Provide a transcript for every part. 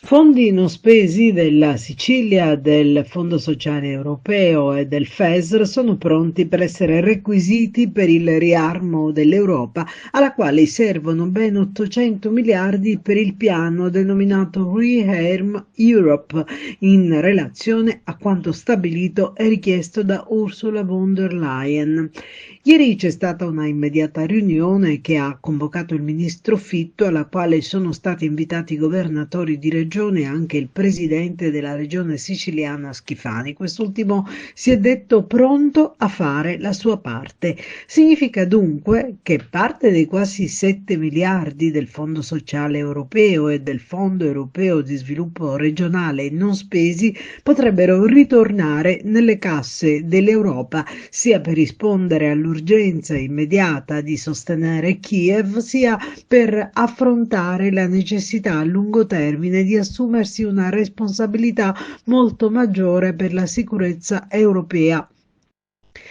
Fondi non spesi della Sicilia, del Fondo Sociale Europeo e del FESR sono pronti per essere requisiti per il riarmo dell'Europa, alla quale servono ben 800 miliardi per il piano denominato Rearm Europe, in relazione a quanto stabilito e richiesto da Ursula von der Leyen. Ieri c'è stata una immediata riunione che ha convocato il ministro Fitto, alla quale sono stati invitati i governatori di regione e anche il presidente della regione siciliana Schifani. Quest'ultimo si è detto pronto a fare la sua parte. Significa dunque che parte dei quasi 7 miliardi del Fondo Sociale Europeo e del Fondo Europeo di Sviluppo Regionale non spesi potrebbero ritornare nelle casse dell'Europa, sia per rispondere all'urgenza immediata di sostenere Kiev, sia per affrontare la necessità a lungo termine di assumersi una responsabilità molto maggiore per la sicurezza europea.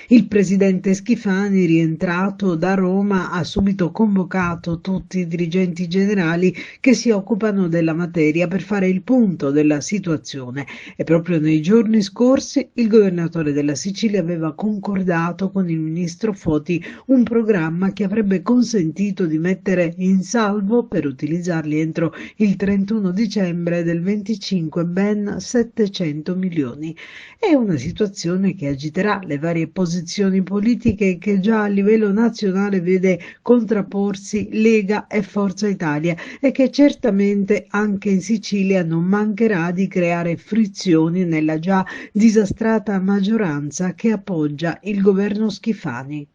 Il presidente Schifani, rientrato da Roma, ha subito convocato tutti i dirigenti generali che si occupano della materia per fare il punto della situazione, e proprio nei giorni scorsi il governatore della Sicilia aveva concordato con il ministro Foti un programma che avrebbe consentito di mettere in salvo, per utilizzarli entro il 31 dicembre del 25, ben 700 milioni. È una situazione che agiterà le varie posizioni politiche che già a livello nazionale vede contrapporsi Lega e Forza Italia, e che certamente anche in Sicilia non mancherà di creare frizioni nella già disastrata maggioranza che appoggia il governo Schifani.